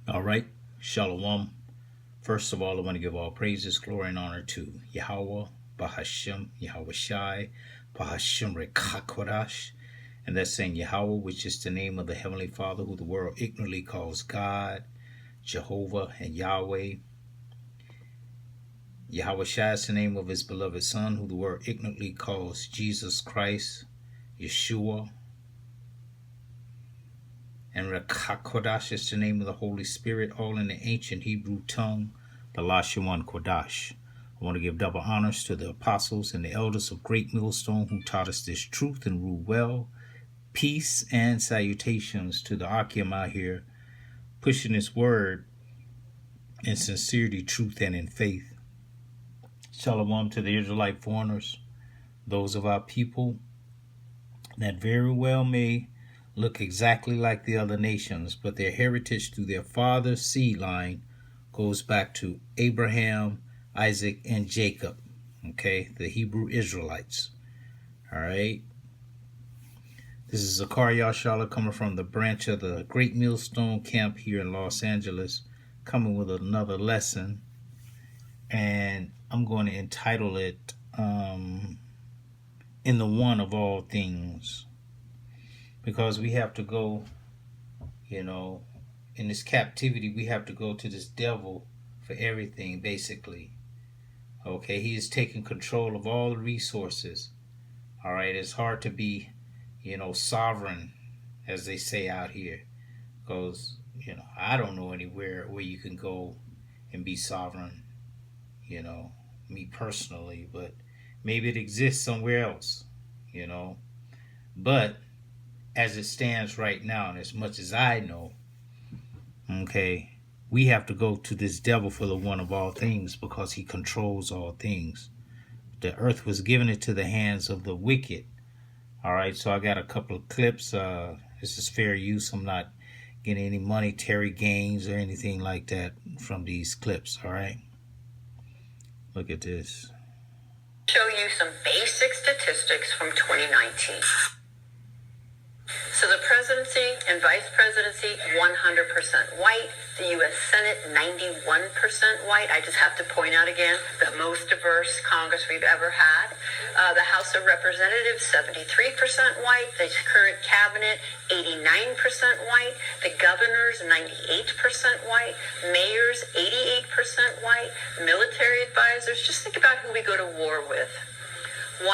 All right, Shalom. First of all, I want to give all praises, glory, and honor to YAHAWAH, Bahashem, Yahawashi, Bahashem Rawchaa Qadash. And that's saying Yahweh, which is the name of the Heavenly Father, who the world ignorantly calls God, Jehovah, and Yahweh. Yahawashi is the name of his beloved Son, who the world ignorantly calls Jesus Christ, Yeshua. And Rawchaa Qadash is the name of the Holy Spirit, all in the ancient Hebrew tongue, the Rawchaa Qadash. I want to give double honors to the apostles and the elders of Great Millstone who taught us this truth and rule well. Peace and salutations to the Akim out here, pushing this word in sincerity, truth, and in faith. Shalom to the Israelite foreigners, those of our people that very well may look exactly like the other nations, but their heritage through their father's seed line goes back to Abraham, Isaac, and Jacob, okay, the Hebrew Israelites. All right. This is Zakaria Shala coming from the branch of the Great Millstone Camp here in Los Angeles, coming with another lesson. And I'm going to entitle it, In the One of All Things. Because we have to go, in this captivity, we have to go to this devil for everything, basically. Okay, he is taking control of all the resources. All right, it's hard to be sovereign, as they say out here, because I don't know anywhere where you can go and be sovereign, me personally, but maybe it exists somewhere else, but as it stands right now, and as much as I know, okay, we have to go to this devil for the one of all things, because he controls all things. The earth was given into the hands of the wicked. All right, so I got a couple of clips. This is fair use. I'm not getting any monetary gains or anything like that from these clips, all right? Look at this. Show you some basic statistics from 2019. So the presidency and vice presidency, 100% white. The U.S. Senate, 91% white. I just have to point out again, the most diverse Congress we've ever had. The House of Representatives, 73% white. The current cabinet, 89% white. The governors, 98% white. Mayors, 88% white. Military advisors, just think about who we go to war with. 100%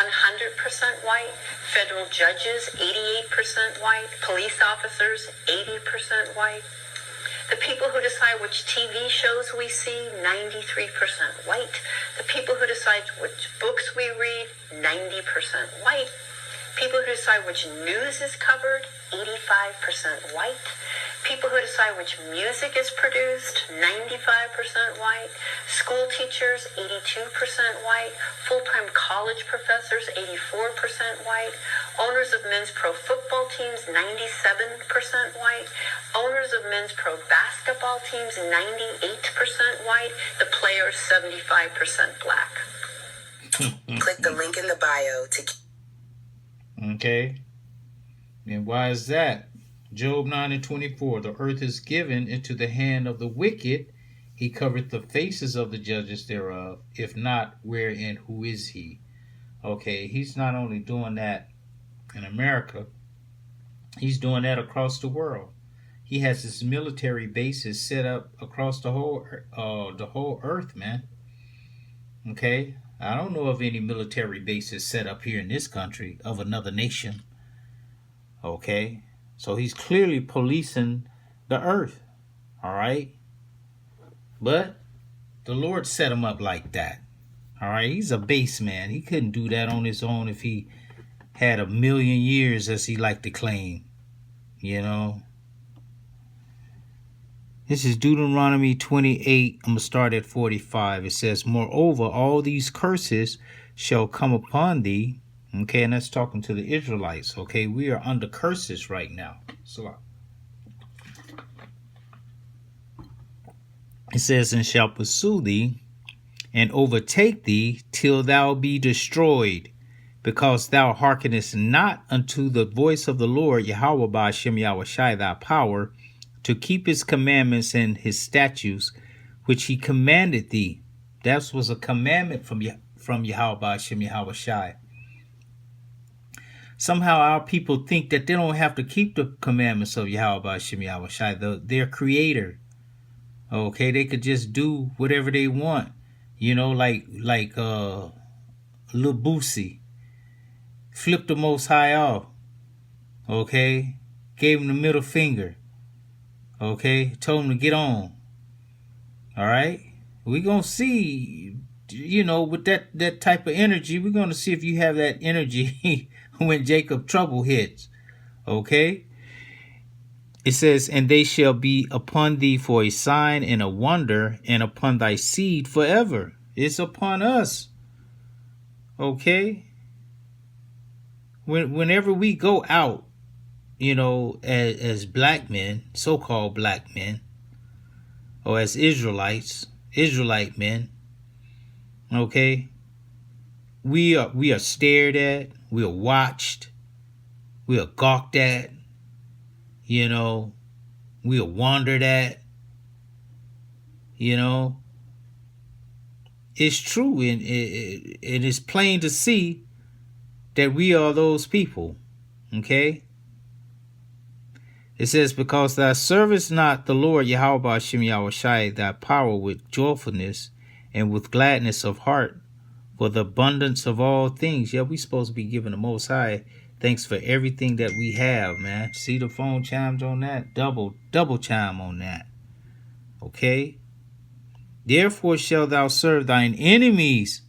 white. Federal judges, 88% white. Police officers, 80% white. The people who decide which TV shows we see, 93% white. The people who decide which books we read, 90% white. People who decide which news is covered, 85% white. People who decide which music is produced, 95% white. School teachers, 82% white. Full-time college professors, 84% white. Owners of men's pro football teams, 97% white. Owners of men's pro basketball teams, 98% white. The players, 75% black. Click the link in the bio to... Okay. And why is that? Job 9:24, the earth is given into the hand of the wicked. He covereth the faces of the judges thereof. If not, where and who is he? Okay, he's not only doing that in America, he's doing that across the world. He has his military bases set up across the whole earth, man. Okay, I don't know of any military bases set up here in this country of another nation. Okay. So he's clearly policing the earth, all right? But the Lord set him up like that, all right? He's a base man. He couldn't do that on his own if he had 1,000,000 years, as he liked to claim, This is Deuteronomy 28. I'm going to start at 45. It says, moreover, all these curses shall come upon thee. Okay, and that's talking to the Israelites. Okay, we are under curses right now. So it says, and shall pursue thee and overtake thee till thou be destroyed, because thou hearkenest not unto the voice of the Lord, Yahweh by Hashem Yahawashi, thy power, to keep his commandments and his statutes, which he commanded thee. That was a commandment from Yahawashi. Somehow our people think that they don't have to keep the commandments of Yahawashi, their creator. Okay, they could just do whatever they want. You know, like Lil Boosie. Flipped the Most High off. Okay? Gave him the middle finger. Okay? Told him to get on. Alright? We're going to see, you know, with that type of energy, we're going to see if you have that energy when Jacob trouble hits. Okay? It says, and they shall be upon thee for a sign and a wonder, and upon thy seed forever. It's upon us. Okay? Whenever we go out, you know, as black men, so-called black men, or as Israelite men, okay, we are stared at, we are watched, we are gawked at, you know, we are wondered at, you know. It's true, and it is plain to see that we are those people, okay? It says, because thou servest not the Lord Yahawashi thy power with joyfulness and with gladness of heart for the abundance of all things. Yeah, we supposed to be giving the Most High thanks for everything that we have, man. See the phone chimes on that? Double chime on that. Okay? Therefore shalt thou serve thine enemies,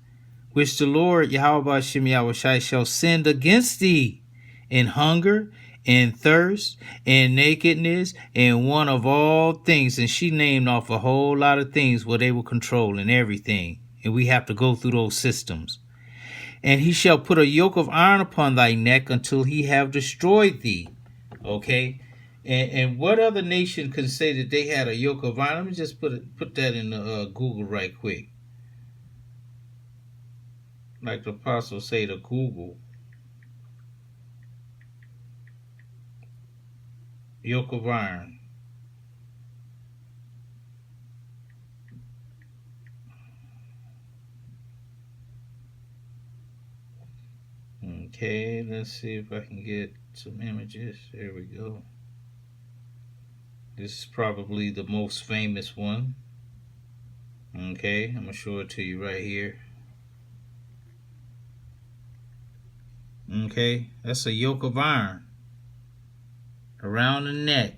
which the Lord Yahawashi shall send against thee in hunger and thirst and nakedness and want of all things. And she named off a whole lot of things where they were controlling everything. And we have to go through those systems. And he shall put a yoke of iron upon thy neck until he have destroyed thee. Okay? And what other nation could say that they had a yoke of iron? Let me just put that in Google right quick. Like the apostle say to Google. Yoke of iron. Okay, let's see if I can get some images. There we go. This is probably the most famous one. Okay, I'm going to show it to you right here. Okay, that's a yoke of iron around the neck.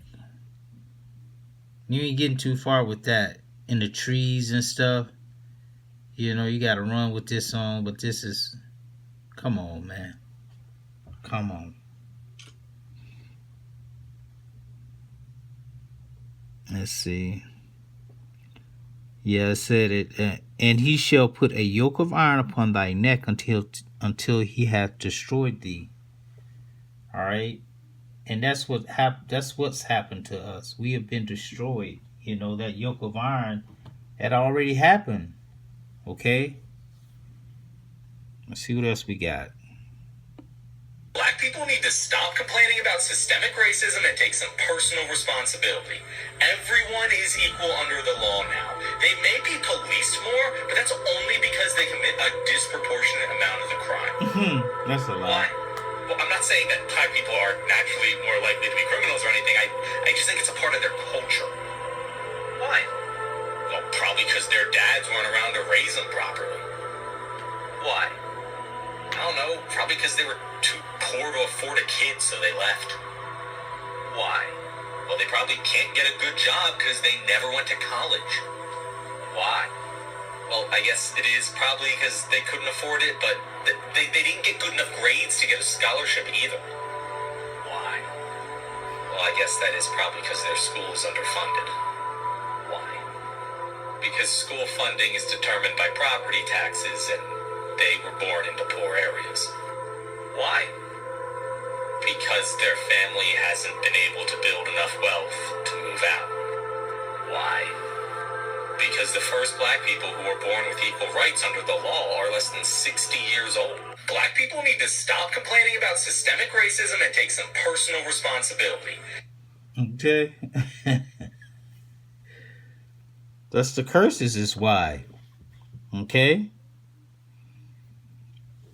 You ain't getting too far with that. In the trees and stuff. You know, you got to run with this on, but this is... Come on, man. Come on. Let's see. Yeah, it said it. And he shall put a yoke of iron upon thy neck until he hath destroyed thee. All right, and that's what's happened to us. We have been destroyed. You know, that yoke of iron had already happened. Okay. Let's see what else we got. Black people need to stop complaining about systemic racism and take some personal responsibility. Everyone is equal under the law now. They may be policed more, but that's only because they commit a disproportionate amount of the crime. That's a lie. Why? Well, I'm not saying that black people are naturally more likely to be criminals or anything. I just think it's a part of their culture. Why? Well, probably because their dads weren't around to raise them properly. Why? I don't know. Probably because they were too poor to afford a kid, so they left. Why? Well, they probably can't get a good job because they never went to college. Why? Well, I guess it is probably because they couldn't afford it, but they didn't get good enough grades to get a scholarship either. Why? Well, I guess that is probably because their school is underfunded. Why? Because school funding is determined by property taxes, and they were born into poor areas. Why? Because their family hasn't been able to build enough wealth to move out. Why? Because the first black people who were born with equal rights under the law are less than 60 years old. Black people need to stop complaining about systemic racism and take some personal responsibility. Okay. That's the curses is why. Okay?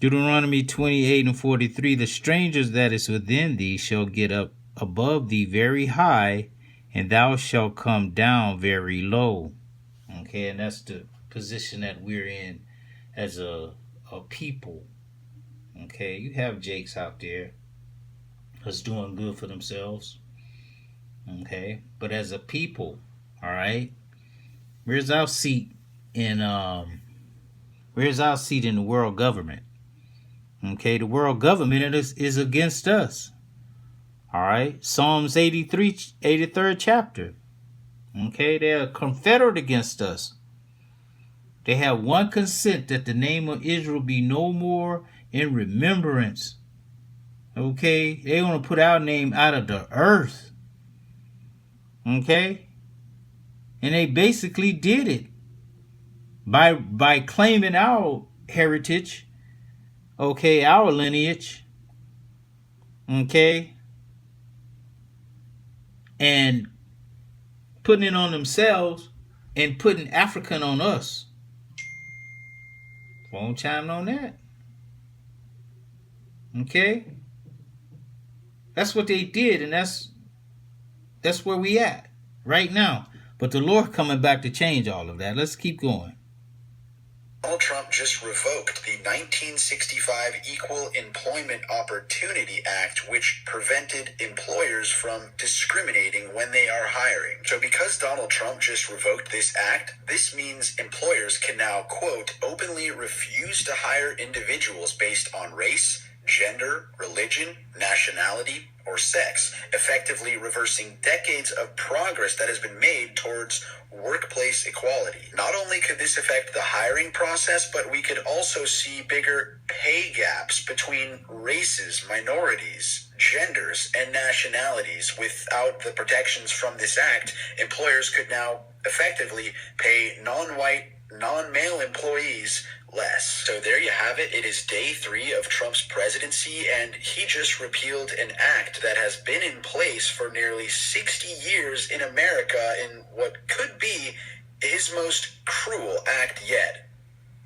Deuteronomy 28:43, the strangers that is within thee shall get up above thee very high, and thou shalt come down very low. Okay, and that's the position that we're in as a people. Okay, you have Jakes out there that's doing good for themselves. Okay, but as a people, all right, where's our seat in the world government? Okay, the world government is against us. All right, Psalms 83rd chapter. Okay, they're confederate against us. They have one consent that the name of Israel be no more in remembrance. Okay, they want to put our name out of the earth. Okay, and they basically did it by claiming our heritage. Okay, our lineage. Okay, and putting it on themselves and putting African on us. Phone chime on that. Okay, that's what they did, and that's where we at right now. But the Lord coming back to change all of that. Let's keep going. Donald Trump just revoked the 1965 Equal Employment Opportunity Act, which prevented employers from discriminating when they are hiring. So because Donald Trump just revoked this act, this means employers can now, quote, openly refuse to hire individuals based on race, gender, religion, nationality, or sex, effectively reversing decades of progress that has been made towards workplace equality. Not only could this affect the hiring process, but we could also see bigger pay gaps between races, minorities, genders, and nationalities. Without the protections from this act, employers could now effectively pay non-white, non-male employees less. So there you have it. It is day 3 of Trump's presidency, and he just repealed an act that has been in place for nearly 60 years in America in what could be his most cruel act yet.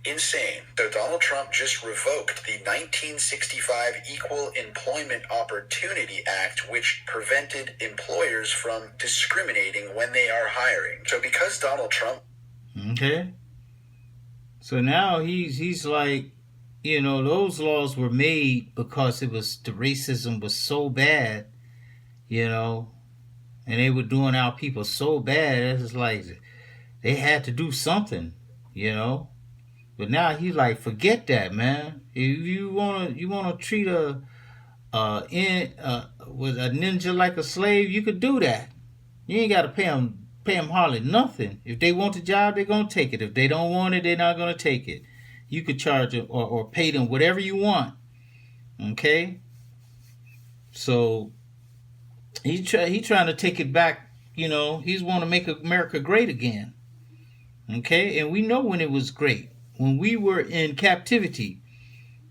Insane. So Donald Trump just revoked the 1965 Equal Employment Opportunity Act, which prevented employers from discriminating when they are hiring. So because Donald Trump... Okay. So now he's like, those laws were made because the racism was so bad, and they were doing our people so bad. It's like they had to do something, But now he's like, forget that, man. If you wanna treat a ninja like a slave, you could do that. You ain't got to pay them hardly nothing. If they want the job, they're going to take it. If they don't want it, they're not going to take it. You could charge them or pay them whatever you want. Okay? So he's trying to take it back. He's want to make America great again. Okay? And we know when it was great. When we were in captivity,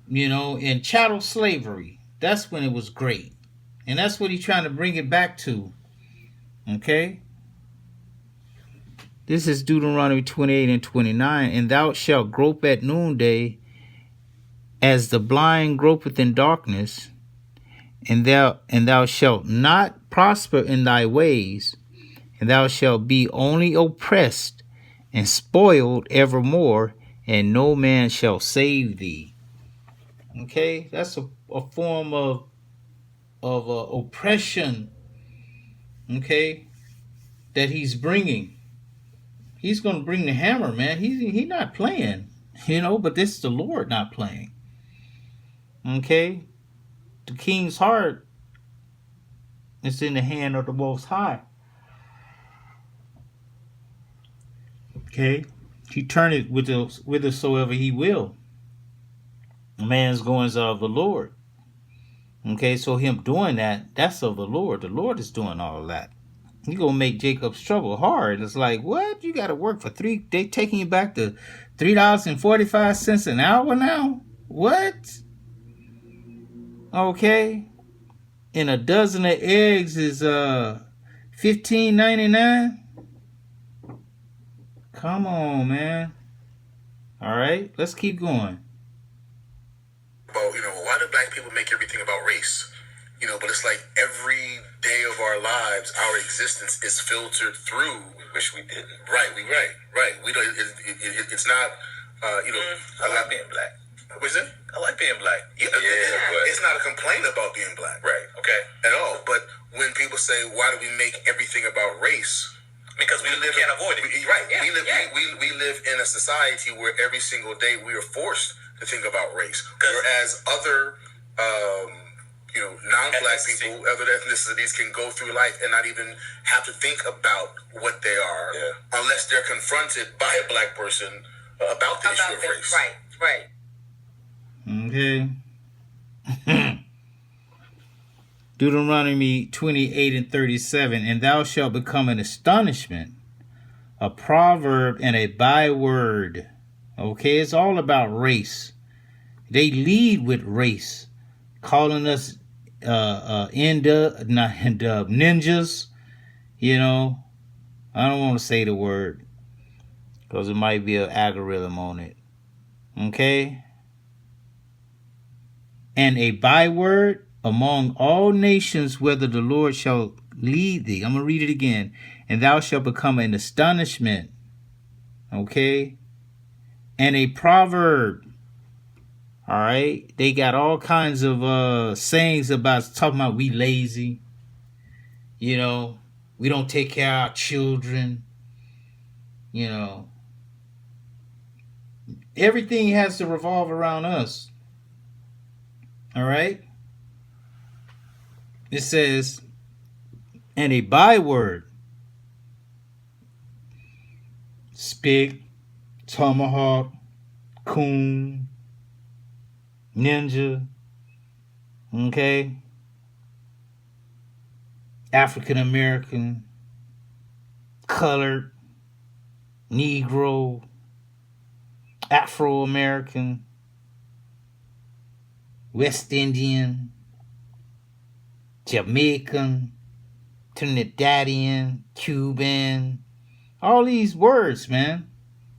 in chattel slavery, that's when it was great. And that's what he's trying to bring it back to. Okay? This is Deuteronomy 28:29. And thou shalt grope at noonday as the blind gropeth in darkness, and thou shalt not prosper in thy ways, and thou shalt be only oppressed and spoiled evermore, and no man shall save thee. Okay, that's a form of oppression. Okay, that he's bringing. He's going to bring the hammer, man. He's not playing, but this is the Lord not playing. Okay? The king's heart is in the hand of the Most High. Okay? He turn it whithersoever he will. The man's goings are of the Lord. Okay, so him doing that, that's of the Lord. The Lord is doing all of that. He gonna make Jacob's trouble hard. It's like, what? You gotta work for they taking you back to $3.45 an hour now? What? Okay. And a dozen of eggs is $15.99. Come on, man. All right, let's keep going. About, why do black people make everything about race? But it's like every day of our lives, our existence is filtered through. Wish we didn't. Right. We don't. It's not. I like being black. What's it? I like being black. It's not a complaint about being black. Right. Okay. At all. But when people say, why do we make everything about race? Because we can't avoid it. Right. Yeah, We live in a society where every single day we are forced to think about race. Whereas other, non-black people, other ethnicities can go through life and not even have to think about what they are unless they're confronted by a black person about the issue of race. Right. Okay. Deuteronomy 28:37, and thou shalt become an astonishment, a proverb, and a byword. Okay, it's all about race. They lead with race, calling us ninjas. I don't want to say the word because it might be an algorithm on it. Okay? And a byword among all nations, whether the Lord shall lead thee. I'm going to read it again. And thou shalt become an astonishment. Okay? And a proverb. All right? They got all kinds of sayings about talking about we lazy. We don't take care of our children. Everything has to revolve around us. All right? It says, and a byword, spick, tomahawk, coon, ninja, okay? African American, colored, Negro, Afro American, West Indian, Jamaican, Trinidadian, Cuban, all these words, man,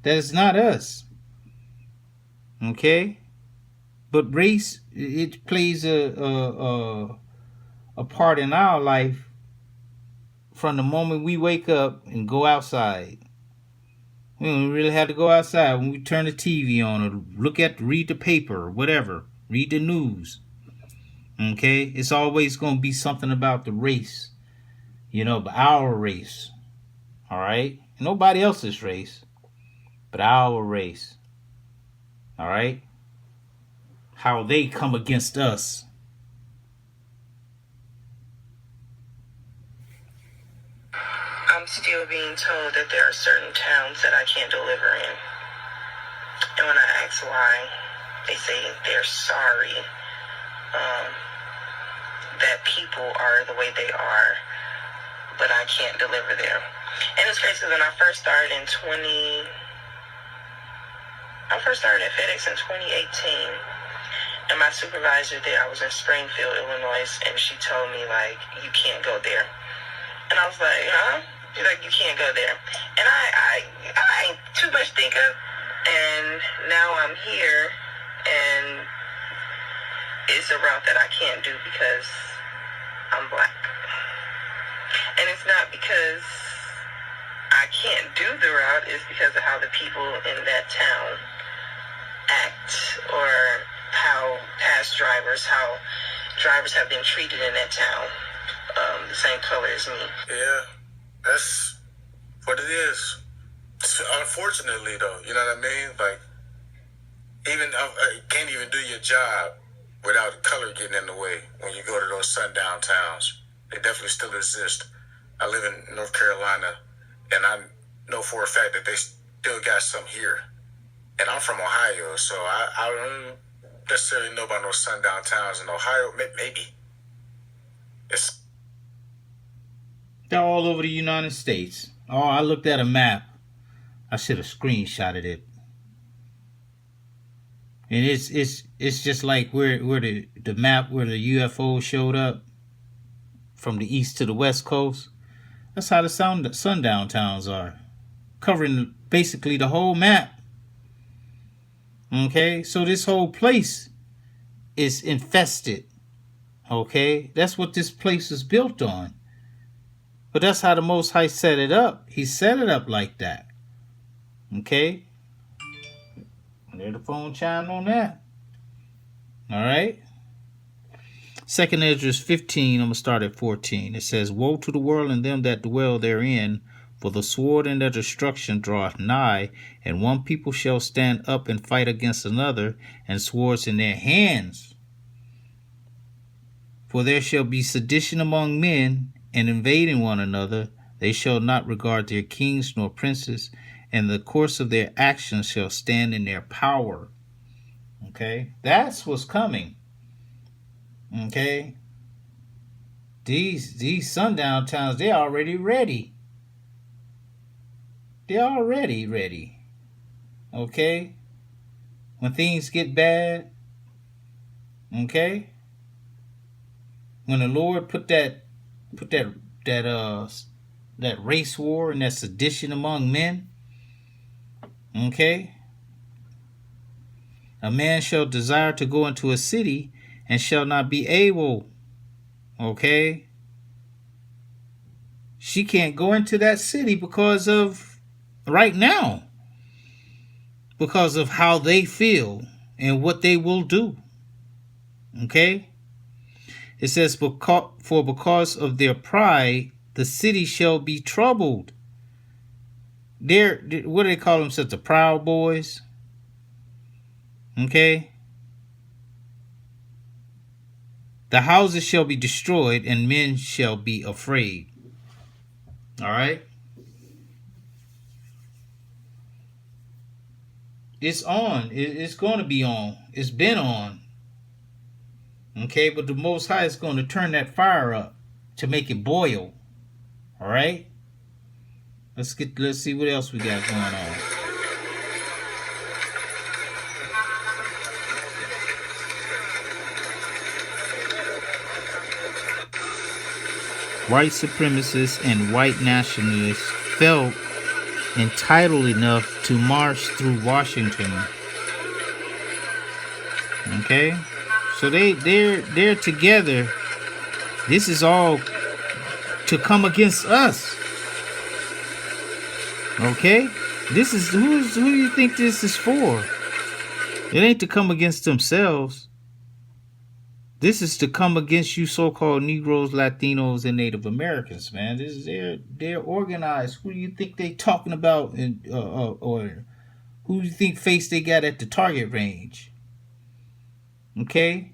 that is not us. Okay? But race, it plays a part in our life from the moment we wake up and go outside. We don't really have to go outside when we turn the TV on or read the paper or whatever, read the news. Okay? It's always going to be something about the race. But our race. All right? Nobody else's race, but our race. All right? How they come against us. I'm still being told that there are certain towns that I can't deliver in. And when I ask why, they say they're sorry that people are the way they are, but I can't deliver there. And it's crazy, when I first started at FedEx in 2018, and my supervisor there, I was in Springfield, Illinois, and she told me, you can't go there. And I was like, huh? She's like, you can't go there. And I ain't too much think of, and now I'm here, and it's a route that I can't do because I'm black. And it's not because I can't do the route, it's because of how the people in that town act, or how drivers have been treated in that town, the same color as me. Yeah, that's what it is. Unfortunately, though, you know what I mean? Even you can't even do your job without color getting in the way when you go to those sundown towns. They definitely still exist. I live in North Carolina, and I know for a fact that they still got some here. And I'm from Ohio, so I don't necessarily know about those sundown towns in Ohio. Maybe. They're all over the United States. Oh, I looked at a map. I should have screenshotted it. And it's just like where the map where the UFO showed up from the east to the west coast. That's how the sundown towns are, covering basically the whole map. Okay, so this whole place is infested. Okay, that's what this place is built on. But that's how the Most High set it up. He set it up like that. Okay, there's the phone chime on that. All right. 2nd Esdras 15, I'm going to start at 14. It says, Woe to the world and them that dwell therein, for the sword and their destruction draweth nigh, and one people shall stand up and fight against another, and swords in their hands. For there shall be sedition among men, and invading one another. They shall not regard their kings nor princes, and the course of their actions shall stand in their power. Okay, that's what's coming. Okay, these sundown towns, they're already ready. They're already ready. Okay, when things get bad. Okay, when the Lord put that race war and that sedition among men. Okay, a man shall desire to go into a city and shall not be able. Okay, she can't go into that city because of right now, because of how they feel and what they will do. Okay, it says, for because of their pride the city shall be troubled. What do they call themselves? The Proud Boys. Okay, the houses shall be destroyed, and men shall be afraid. All right. It's on. It's going to be on. It's been on. Okay, but the Most High is going to turn that fire up to make it boil. All right. Let's see what else we got going on. White supremacists and white nationalists felt entitled enough to march through Washington. Okay, so they're together. This is all to come against us. Okay, this is who do you think this is for? It ain't to come against themselves. This is to come against you so-called Negroes, Latinos, and Native Americans, man. This is they're organized. Who do you think they talking about, or who do you think face they got at the target range? Okay.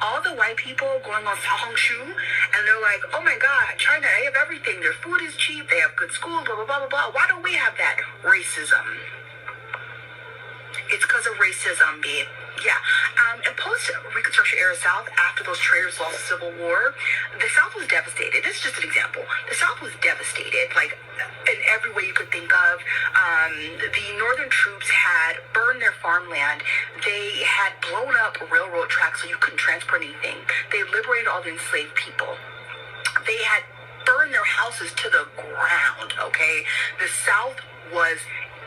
All the white people going on Sahongshu, and they're like, oh my God, China, they have everything. Their food is cheap. They have good schools, blah, blah, blah, blah, blah. Why don't we have that? Racism. It's because of racism, babe. Yeah. In post-Reconstruction era South, after those traitors lost the Civil War, the South was devastated. This is just an example. The South was devastated, like in every way you could think of. The Northern troops had burned their farmland. They had blown up railroad tracks so you couldn't transport anything. They liberated all the enslaved people. They had burned their houses to the ground, okay? The South was...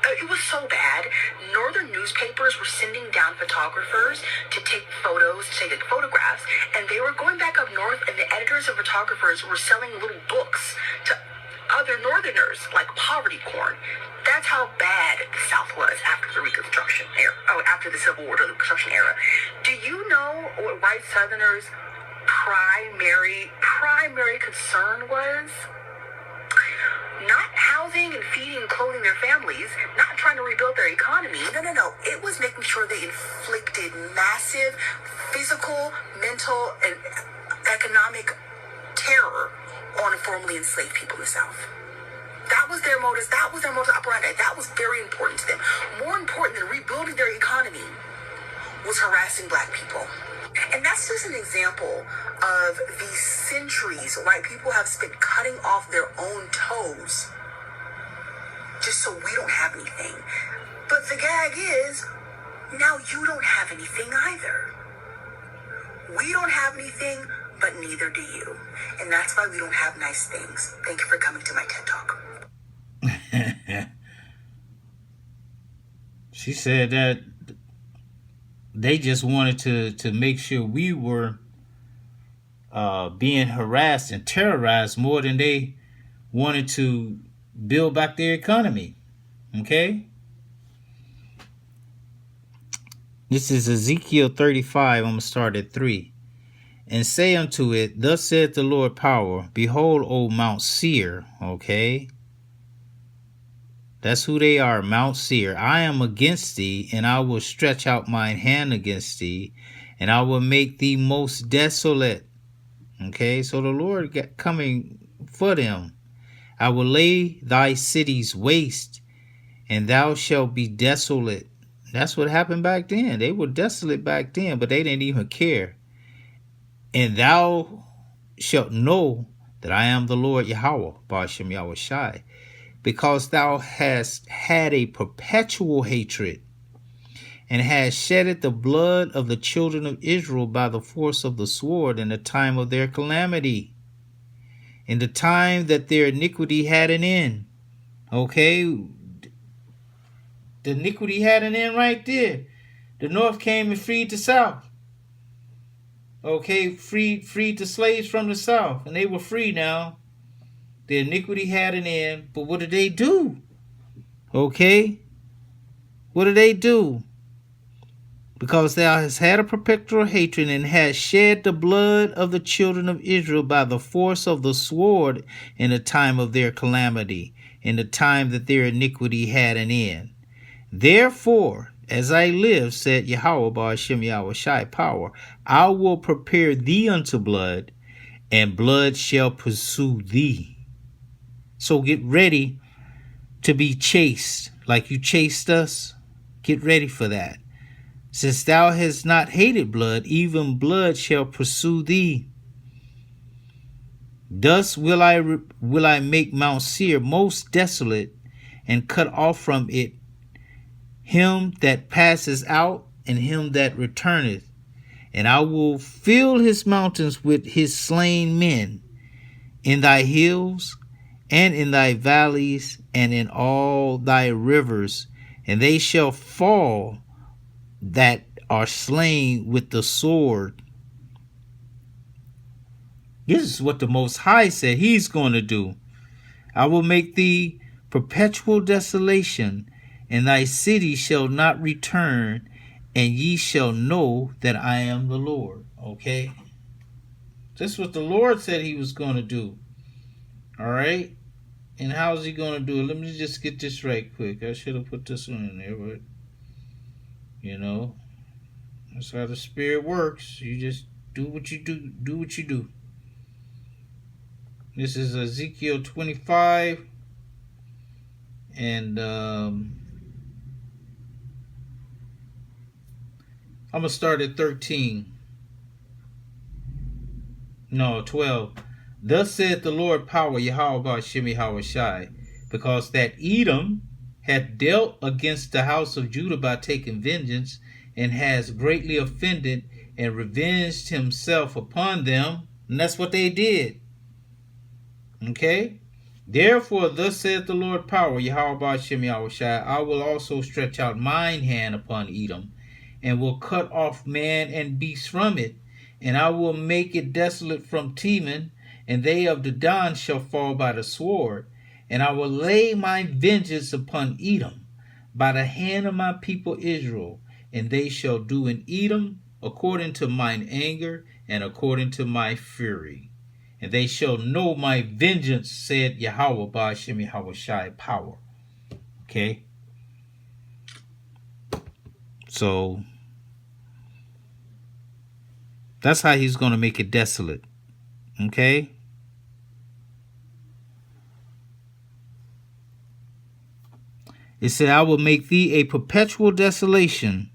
It was so bad. Northern newspapers were sending down photographers to take photos, to take photographs, and they were going back up north, and the editors and photographers were selling little books to other Northerners, like poverty porn. That's how bad the South was after the Reconstruction era, after the Civil War, the Reconstruction era. Do you know what white Southerners' primary concern was? Not housing and feeding and clothing their families, not trying to rebuild their economy. No. It was making sure they inflicted massive physical, mental, and economic terror on formerly enslaved people in the South. That was their modus. That was their modus operandi. That was very important to them. More important than rebuilding their economy was harassing black people. And that's just an example of the centuries white people have spent cutting off their own toes just so we don't have anything. But the gag is, now you don't have anything either. We don't have anything, but but neither do you. And that's why we don't have nice things. Thank you for coming to my TED Talk. She said that they just wanted to make sure we were being harassed and terrorized more than they wanted to build back their economy. Okay? This is Ezekiel 35. I'm going to start at 3. And say unto it, thus saith the Lord power, behold, O Mount Seir. Okay? That's who they are, Mount Seir. I am against thee, and I will stretch out mine hand against thee, and I will make thee most desolate. Okay, so the Lord got coming for them. I will lay thy cities waste, and thou shalt be desolate. That's what happened back then. They were desolate back then, but they didn't even care. And thou shalt know that I am the Lord Yahawah, Ba'ashem Yahawashi, because thou hast had a perpetual hatred, and hast shedded the blood of the children of Israel by the force of the sword in the time of their calamity, in the time that their iniquity had an end. Okay? The iniquity had an end right there. The north came and freed the south. Okay? Freed the slaves from the south, and they were free now. The iniquity had an end, but what did they do? Okay? What did they do? Because thou hast had a perpetual hatred, and hast shed the blood of the children of Israel by the force of the sword in the time of their calamity, in the time that their iniquity had an end. Therefore, as I live, said Yahawah, Ba'ashem Yahawashi, power, I will prepare thee unto blood, and blood shall pursue thee. So get ready to be chased like you chased us. Get ready for that. Since thou hast not hated blood, even blood shall pursue thee. Thus will I make Mount Seir most desolate, and cut off from it him that passes out, and him that returneth. And I will fill his mountains with his slain men, in thy hills, and in thy valleys, and in all thy rivers, and they shall fall that are slain with the sword. This is what the Most High said he's going to do. I will make thee perpetual desolation, and thy city shall not return, and ye shall know that I am the Lord. Okay? This is what the Lord said he was going to do. All right? And how's he going to do it? Let me just get this right quick. I should have put this one in there, but you know, that's how the Spirit works. You just do what you do. Do what you do. This is Ezekiel 25. And I'm going to start at 13. No, 12. Thus saith the Lord power, Yahawah Ba'ashem Yahawashi, because that Edom hath dealt against the house of Judah by taking vengeance, and has greatly offended and revenged himself upon them. And that's what they did. Okay? Therefore, thus saith the Lord power, Yahawah Ba'ashem Yahawashi, I will also stretch out mine hand upon Edom, and will cut off man and beast from it, and I will make it desolate from Teman, and they of Dedan shall fall by the sword, and I will lay my vengeance upon Edom by the hand of my people Israel, and they shall do in Edom according to mine anger and according to my fury. And they shall know my vengeance, said Yahawah Ba'ashem Yahawashi, power. Okay? So, that's how he's going to make it desolate. Okay? It said, I will make thee a perpetual desolation.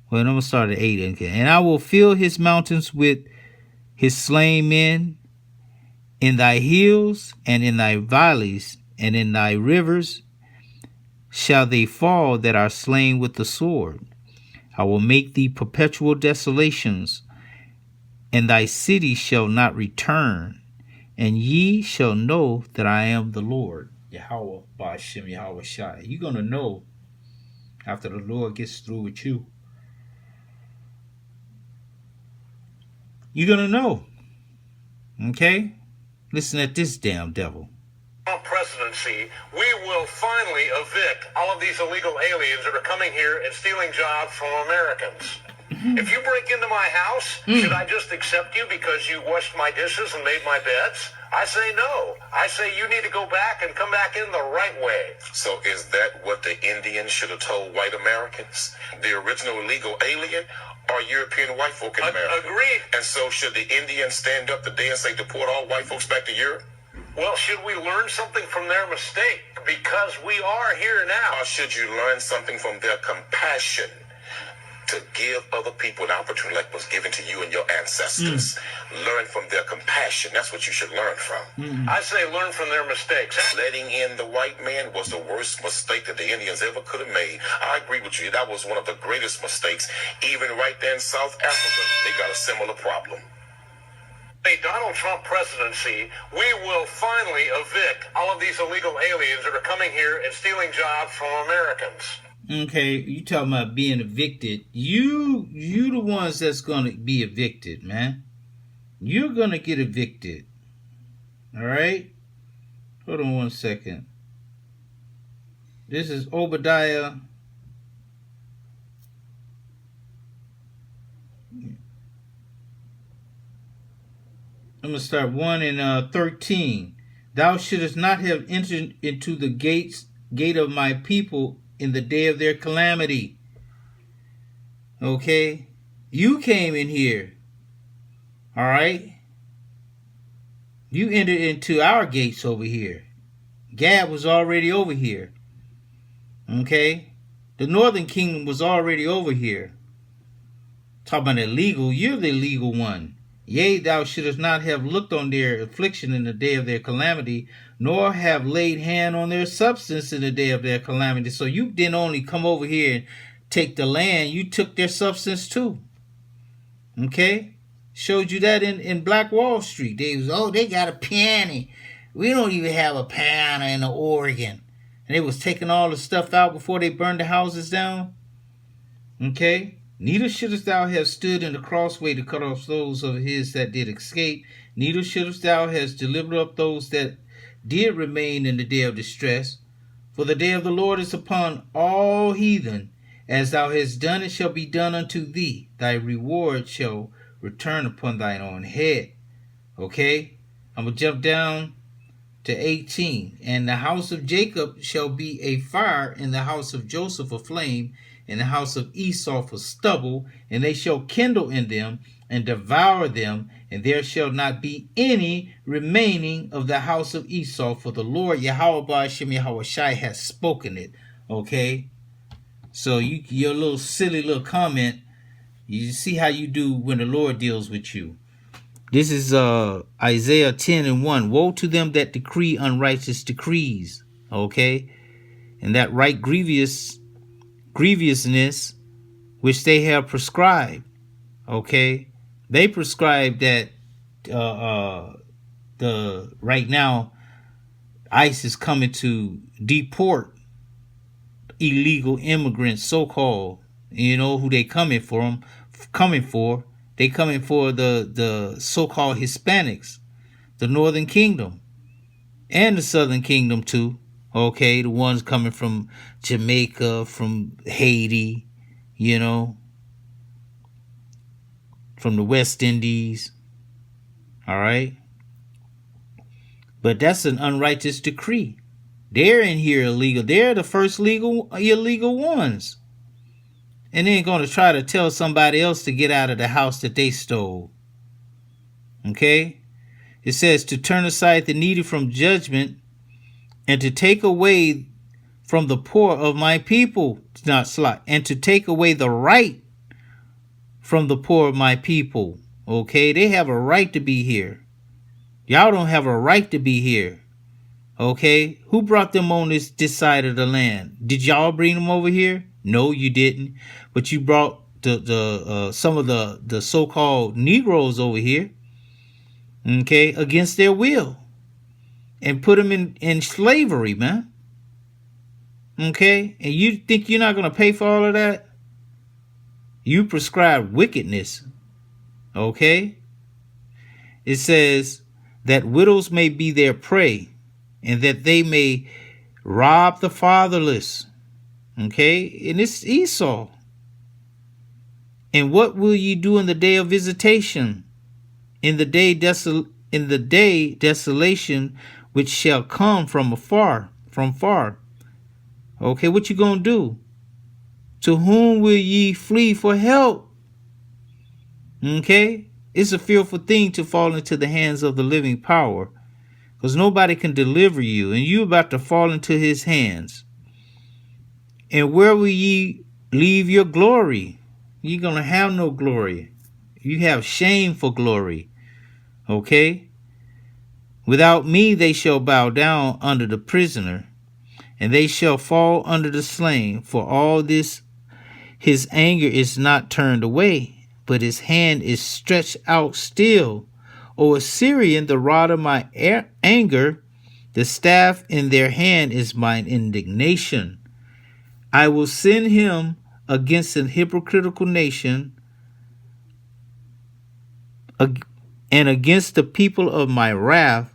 Well, I'm going to start at 8. Okay. And I will fill his mountains with his slain men, in thy hills and in thy valleys and in thy rivers shall they fall that are slain with the sword. I will make thee perpetual desolations, and thy city shall not return, and ye shall know that I am the Lord. Yahawah, Ba'ashem, Yahawashi. You're going to know after the Lord gets through with you. You're going to know. Okay? Listen at this damn devil. Trump presidency, we will finally evict all of these illegal aliens that are coming here and stealing jobs from Americans. If you break into my house, should I just accept you because you washed my dishes and made my beds? I say no. I say you need to go back and come back in the right way. So is that what the Indians should have told white Americans? The original illegal alien or European white folk in America? Agreed. And so should the Indians stand up today and say deport all white folks back to Europe? Well, should we learn something from their mistake? Because we are here now. Or should you learn something from their compassion to give other people an opportunity like was given to you and your ancestors? Learn from their compassion. That's what you should learn from. I say learn from their mistakes. Letting in the white man was the worst mistake that the Indians ever could have made. I agree with you. That was one of the greatest mistakes. Even right there in South Africa, they got a similar problem. A Donald Trump presidency, we will finally evict all of these illegal aliens that are coming here and stealing jobs from Americans. Okay, you talking about being evicted. You the ones that's going to be evicted, man. You're going to get evicted. All right? Hold on one second. This is Obadiah. I'm going to start 1 and 13. Thou shouldest not have entered into the gate of my people in the day of their calamity. Okay? You came in here. All right? You entered into our gates over here. Gad was already over here. Okay? The northern kingdom was already over here. Talking about illegal, you're the illegal one. Yea, thou shouldest not have looked on their affliction in the day of their calamity, nor have laid hand on their substance in the day of their calamity. So you didn't only come over here and take the land, you took their substance too. Okay? Showed you that in Black Wall Street. They was, they got a piano. We don't even have a piano in the Oregon. And they was taking all the stuff out before they burned the houses down. Okay? Neither shouldest thou have stood in the crossway to cut off those of his that did escape. Neither shouldest thou have delivered up those that did remain in the day of distress. For the day of the Lord is upon all heathen. As thou hast done, it shall be done unto thee. Thy reward shall return upon thine own head. Okay? I'm going to jump down to 18. And the house of Jacob shall be a fire, and the house of Joseph a flame, and the house of Esau for stubble, and they shall kindle in them and devour them, and there shall not be any remaining of the house of Esau, for the Lord Yahawah Ba'ashem Yahawashi has spoken it. Okay? So your little silly little comment, you see how you do when the Lord deals with you. This is Isaiah 10 and 1. Woe to them that decree unrighteous decrees. Okay? And that right grievousness which they have prescribed. Okay? They prescribe that right now ICE is coming to deport illegal immigrants, so-called. You know who they coming for? They coming for the so-called Hispanics, the Northern Kingdom, and the Southern Kingdom too. Okay, the ones coming from Jamaica, from Haiti, you know, from the West Indies. All right. But that's an unrighteous decree. They're in here illegal. They're the first illegal ones. And they ain't going to try to tell somebody else to get out of the house that they stole. Okay? It says to turn aside the needy from judgment and to take away from the poor of my people, and to take away the right from the poor of my people. Okay? They have a right to be here. Y'all don't have a right to be here. Okay? Who brought them on this side of the land? Did y'all bring them over here? No, you didn't. But you brought some of the so-called Negroes over here, okay, against their will, and put them in slavery, man. Okay, and you think you're not going to pay for all of that? You prescribe wickedness. Okay, it says that widows may be their prey, and that they may rob the fatherless. Okay, and it's Esau. And what will ye do in the day of visitation, in the day desolation, which shall come from far? Okay, what you gonna do? To whom will ye flee for help? Okay, it's a fearful thing to fall into the hands of the living power, because nobody can deliver you, and you about to fall into his hands. And where will ye leave your glory? You're going to have no glory. You have shame for glory. Okay? Without me they shall bow down under the prisoner, and they shall fall under the slain. For all this his anger is not turned away, but his hand is stretched out still. O Assyrian, the rod of my anger, the staff in their hand is mine indignation. I will send him against an hypocritical nation, and against the people of my wrath.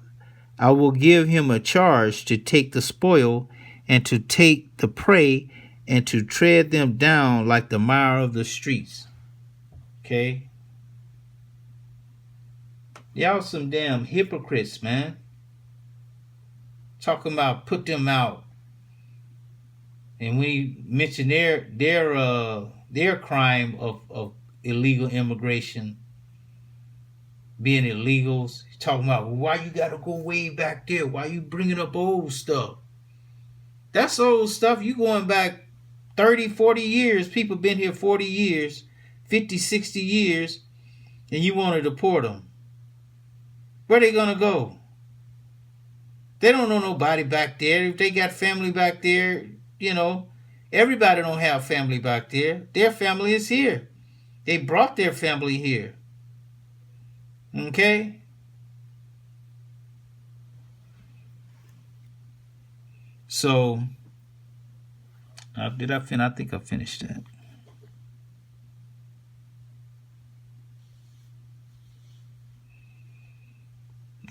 I will give him a charge to take the spoil, and to take the prey, and to tread them down like the mire of the streets. Okay? Y'all some damn hypocrites, man. Talking about put them out. And when you mention their crime of illegal immigration, being illegals, talking about, well, why you got to go way back there? Why you bringing up old stuff? That's old stuff. You going back 30, 40 years. People been here 40 years, 50, 60 years, and you want to deport them. Where they going to go? They don't know nobody back there. If they got family back there, you know, everybody don't have family back there. Their family is here. They brought their family here. Okay? So, did I finish? I think I finished that.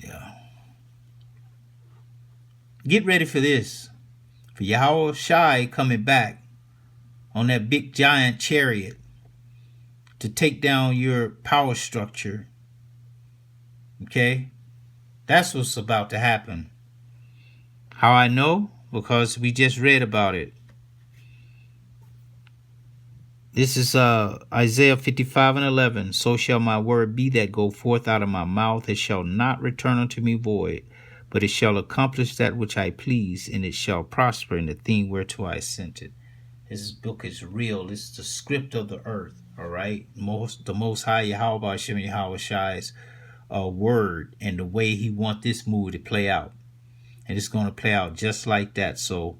Yeah. Get ready for this. For Yahawashi coming back on that big giant chariot to take down your power structure. Okay? That's what's about to happen. How I know? Because we just read about it. This is Isaiah 55:11. So shall my word be that go forth out of my mouth. It shall not return unto me void, but it shall accomplish that which I please, and it shall prosper in the thing whereto I sent it. This book is real. It's the script of the earth. All right? The Most High Yahawashi's word, and the way he want this movie to play out. And it's going to play out just like that. So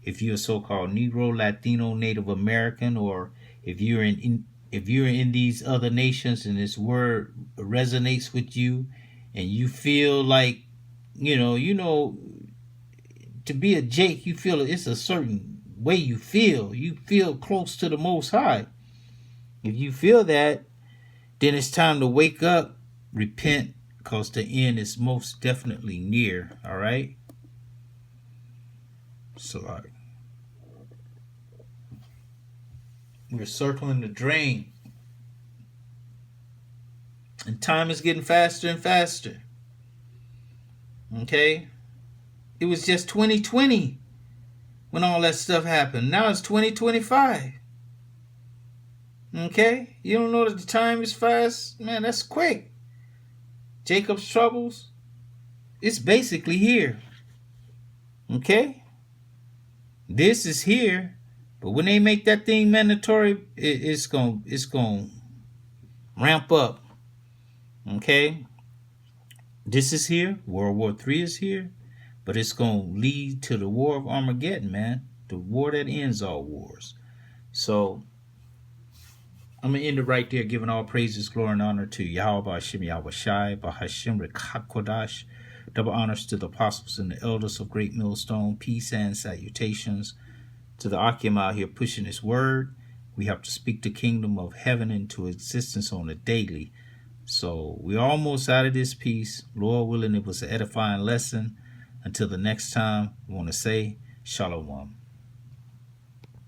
if you're a so-called Negro, Latino, Native American, or if you're in these other nations and this word resonates with you, and you feel like, you know, to be a Jake, you feel it's a certain way you feel close to the Most High. If you feel that, then it's time to wake up, repent, because the end is most definitely near. All right? So we're circling the drain. And time is getting faster and faster. Okay? It was just 2020 when all that stuff happened. Now it's 2025. Okay? You don't know that the time is fast? Man, that's quick. Jacob's troubles, it's basically here. Okay? This is here, but when they make that thing mandatory, it's going to ramp up. Okay? This is here. World War III is here, but it's going to lead to the war of Armageddon, man. The war that ends all wars. So I'm going to end it right there, giving all praises, glory, and honor to Yahawashi, Yahawashi, Rawchaa Qadash. Double honors to the apostles and the elders of Great Millstone. Peace and salutations to the Akim out here pushing his word. We have to speak the kingdom of heaven into existence on a daily. So we're almost out of this piece. Lord willing, it was an edifying lesson. Until the next time, we want to say Shalom.